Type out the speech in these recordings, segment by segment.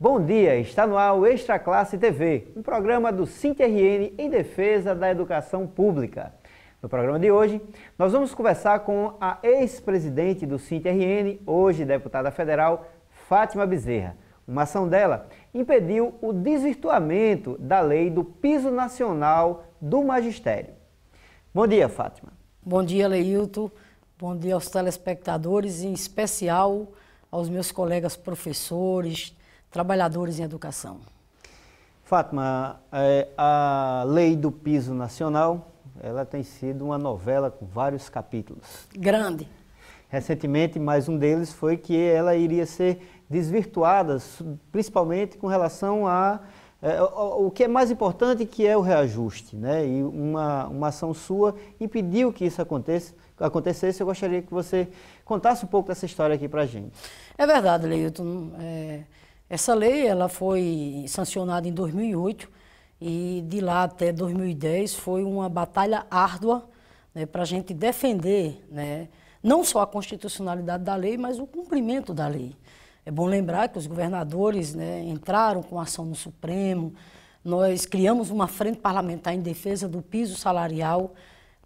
Bom dia, está no ar o Extra Classe TV, um programa do SINT-RN em defesa da educação pública. No programa de hoje, nós vamos conversar com a ex-presidente do SINT-RN, hoje deputada federal, Fátima Bezerra. Uma ação dela impediu o desvirtuamento da lei do piso nacional do magistério. Bom dia, Fátima. Bom dia, Leilton. Bom dia aos telespectadores, em especial aos meus colegas professores, trabalhadores em educação. Fátima, a lei do piso nacional, ela tem sido uma novela com vários capítulos. Grande. Recentemente, mais um deles foi que ela iria ser desvirtuada, principalmente com relação o que é mais importante, que é o reajuste, né? E uma ação sua impediu que isso acontecesse. Eu gostaria que você contasse um pouco dessa história aqui para a gente. É verdade, Leilton. Essa lei ela foi sancionada em 2008 e de lá até 2010 foi uma batalha árdua, né, para a gente defender, né, não só a constitucionalidade da lei, mas o cumprimento da lei. É bom lembrar que os governadores, né, entraram com ação no Supremo, nós criamos uma frente parlamentar em defesa do piso salarial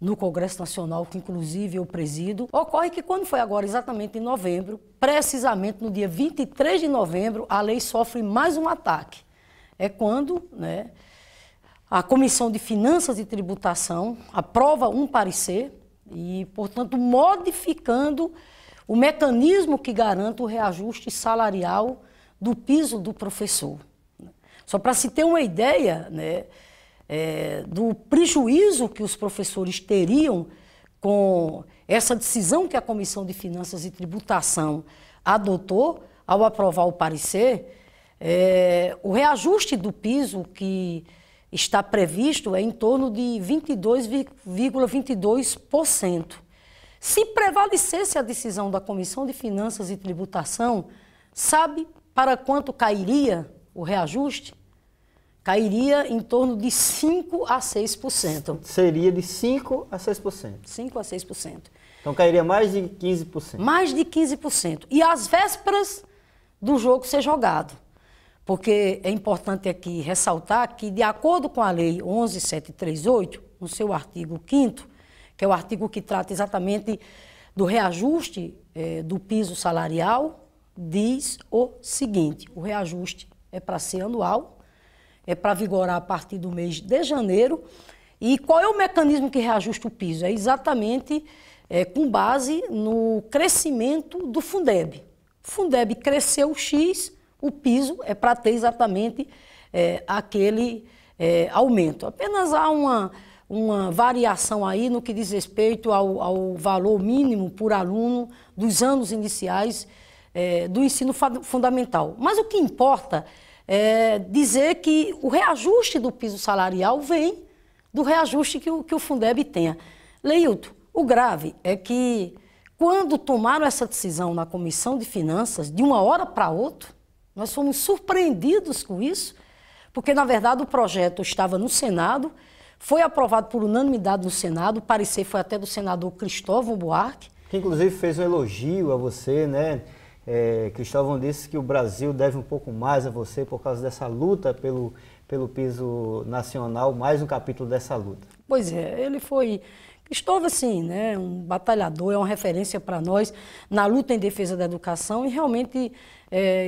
no Congresso Nacional, que inclusive eu presido. Ocorre que quando foi agora, exatamente em novembro, precisamente no dia 23 de novembro, a lei sofre mais um ataque. É quando, né, a Comissão de Finanças e Tributação aprova um parecer e, portanto, modificando o mecanismo que garante o reajuste salarial do piso do professor. Só para se ter uma ideia, né, do prejuízo que os professores teriam com essa decisão que a Comissão de Finanças e Tributação adotou ao aprovar o parecer, o reajuste do piso que está previsto é em torno de 22,22%. Se prevalecesse a decisão da Comissão de Finanças e Tributação, sabe para quanto cairia o reajuste? Cairia em torno de 5% a 6%. Seria de 5% a 6%. 5% a 6%. Então cairia mais de 15%. Mais de 15%. E às vésperas do jogo ser jogado. Porque é importante aqui ressaltar que, de acordo com a Lei 11.738, no seu artigo 5º, que é o artigo que trata exatamente do reajuste do piso salarial, diz o seguinte: o reajuste é para ser anual, é para vigorar a partir do mês de janeiro. E qual é o mecanismo que reajusta o piso? É exatamente com base no crescimento do Fundeb. O Fundeb cresceu X, o piso é para ter exatamente aquele aumento. Apenas há uma variação aí no que diz respeito ao valor mínimo por aluno dos anos iniciais do ensino fundamental. Mas o que importa é dizer que o reajuste do piso salarial vem do reajuste que o Fundeb tenha. Leilton, o grave é que quando tomaram essa decisão na Comissão de Finanças, de uma hora para outra, nós fomos surpreendidos com isso, porque na verdade o projeto estava no Senado, foi aprovado por unanimidade no Senado, o parecer foi até do senador Cristóvão Buarque. Que inclusive fez um elogio a você, né? Cristóvão disse que o Brasil deve um pouco mais a você por causa dessa luta pelo piso nacional, mais um capítulo dessa luta. Pois é, ele foi... Cristóvão, assim, né, um batalhador, é uma referência para nós na luta em defesa da educação e realmente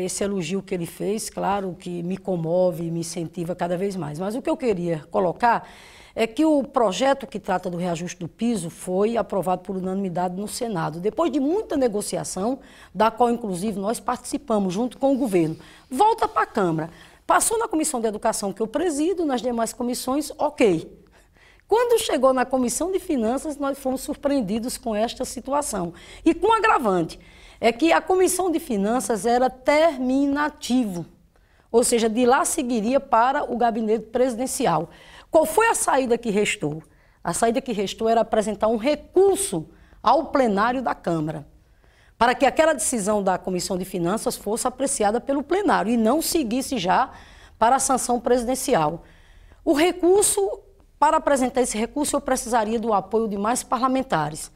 esse elogio que ele fez, claro, que me comove e me incentiva cada vez mais. Mas o que eu queria colocar é que o projeto que trata do reajuste do piso foi aprovado por unanimidade no Senado, depois de muita negociação, da qual, inclusive, nós participamos junto com o governo. Volta para a Câmara. Passou na Comissão de Educação, que eu presido, nas demais comissões, ok. Quando chegou na Comissão de Finanças, nós fomos surpreendidos com esta situação. E com um agravante, é que a Comissão de Finanças era terminativo, ou seja, de lá seguiria para o gabinete presidencial. Qual foi a saída que restou? A saída que restou era apresentar um recurso ao plenário da Câmara, para que aquela decisão da Comissão de Finanças fosse apreciada pelo plenário e não seguisse já para a sanção presidencial. O recurso, para apresentar esse recurso, eu precisaria do apoio de mais parlamentares.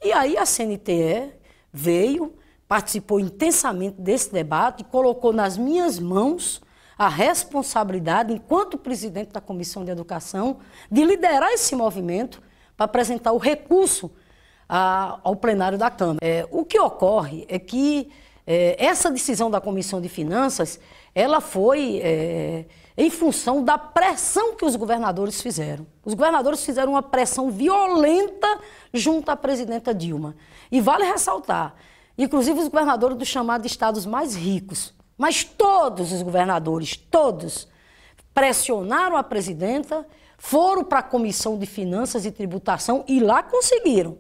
E aí a CNTE veio, participou intensamente desse debate e colocou nas minhas mãos a responsabilidade, enquanto presidente da Comissão de Educação, de liderar esse movimento para apresentar o recurso ao plenário da Câmara. O que ocorre é que essa decisão da Comissão de Finanças, ela foi em função da pressão que os governadores fizeram. Os governadores fizeram uma pressão violenta junto à presidenta Dilma. E vale ressaltar, inclusive os governadores dos chamados estados mais ricos, mas todos os governadores, todos, pressionaram a presidenta, foram para a Comissão de Finanças e Tributação e lá conseguiram,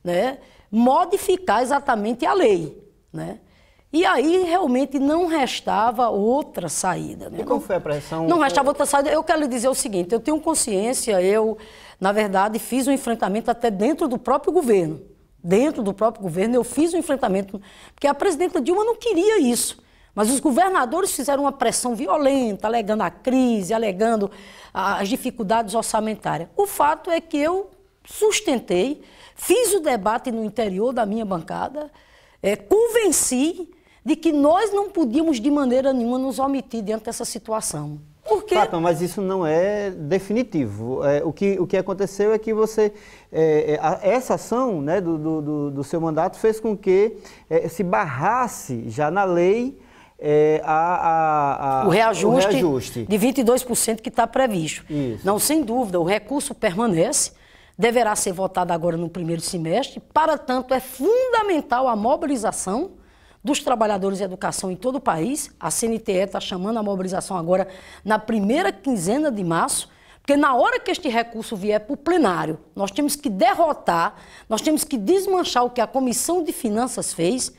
né, modificar exatamente a lei, né? E aí realmente não restava outra saída. Né? E qual foi a pressão? Não restava outra saída. Eu quero lhe dizer o seguinte, eu tenho consciência, na verdade, fiz um enfrentamento até dentro do próprio governo. Dentro do próprio governo eu fiz um enfrentamento, porque a presidenta Dilma não queria isso. Mas os governadores fizeram uma pressão violenta, alegando a crise, alegando as dificuldades orçamentárias. O fato é que eu sustentei, fiz o debate no interior da minha bancada, convenci de que nós não podíamos de maneira nenhuma nos omitir diante dessa situação. Porque... Fátima, mas isso não é definitivo. O que aconteceu é que você, essa ação, né, do seu mandato fez com que se barrasse já na lei o reajuste de 22% que está previsto. Isso. Não, sem dúvida, o recurso permanece, deverá ser votado agora no primeiro semestre, para tanto é fundamental a mobilização dos trabalhadores de educação em todo o país. A CNTE está chamando a mobilização agora na primeira quinzena de março, porque na hora que este recurso vier para o plenário, nós temos que derrotar, nós temos que desmanchar o que a Comissão de Finanças fez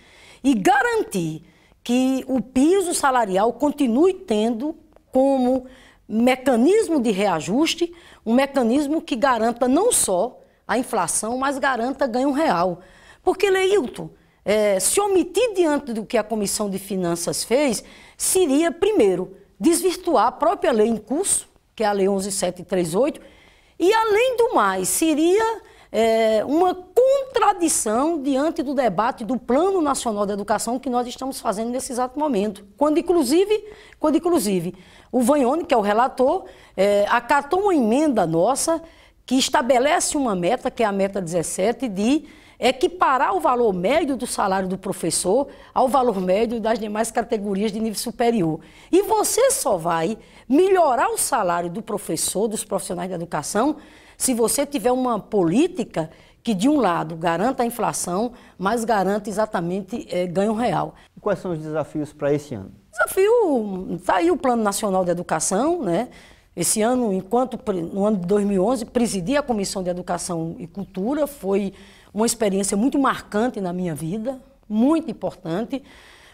e garantir que o piso salarial continue tendo como mecanismo de reajuste, um mecanismo que garanta não só a inflação, mas garanta ganho real. Porque, Leilton, se omitir diante do que a Comissão de Finanças fez, seria, primeiro, desvirtuar a própria lei em curso, que é a Lei 11.738, e, além do mais, seria uma contradição diante do debate do Plano Nacional de Educação que nós estamos fazendo nesse exato momento. Quando, inclusive, o Vanhone, que é o relator, acatou uma emenda nossa que estabelece uma meta, que é a meta 17, de equiparar o valor médio do salário do professor ao valor médio das demais categorias de nível superior. E você só vai melhorar o salário do professor, dos profissionais da educação, se você tiver uma política que, de um lado, garanta a inflação, mas garanta exatamente ganho real. Quais são os desafios para esse ano? Desafio, está aí o Plano Nacional de Educação, né? Esse ano, no ano de 2011, presidi a Comissão de Educação e Cultura, foi uma experiência muito marcante na minha vida, muito importante.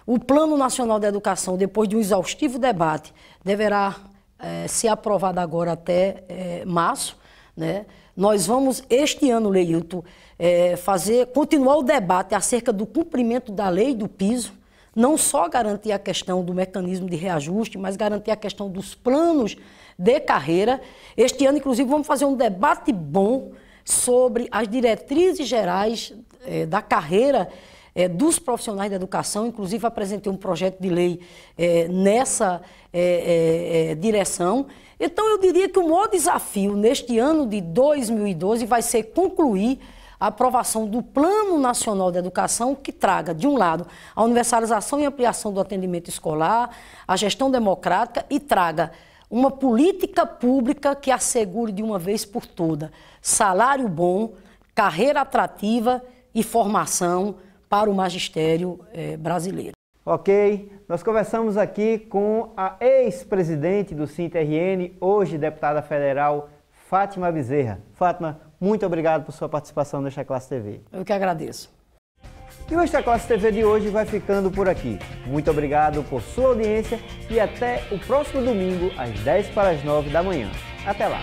O Plano Nacional de Educação, depois de um exaustivo debate, deverá ser aprovado agora até março, né? Nós vamos, este ano, Leilton, continuar o debate acerca do cumprimento da lei do piso, não só garantir a questão do mecanismo de reajuste, mas garantir a questão dos planos de carreira. Este ano, inclusive, vamos fazer um debate bom sobre as diretrizes gerais da carreira dos profissionais da educação. Inclusive, apresentei um projeto de lei nessa direção. Então, eu diria que o maior desafio neste ano de 2012 vai ser concluir a aprovação do Plano Nacional de Educação, que traga, de um lado, a universalização e ampliação do atendimento escolar, a gestão democrática e traga uma política pública que assegure de uma vez por todas salário bom, carreira atrativa e formação para o magistério brasileiro. Ok, nós conversamos aqui com a ex-presidente do SINT-RN, hoje deputada federal, Fátima Bezerra. Fátima, muito obrigado por sua participação no Extra Classe TV. Eu que agradeço. E o Extra Classe TV de hoje vai ficando por aqui. Muito obrigado por sua audiência e até o próximo domingo, às 10 para as 9 da manhã. Até lá!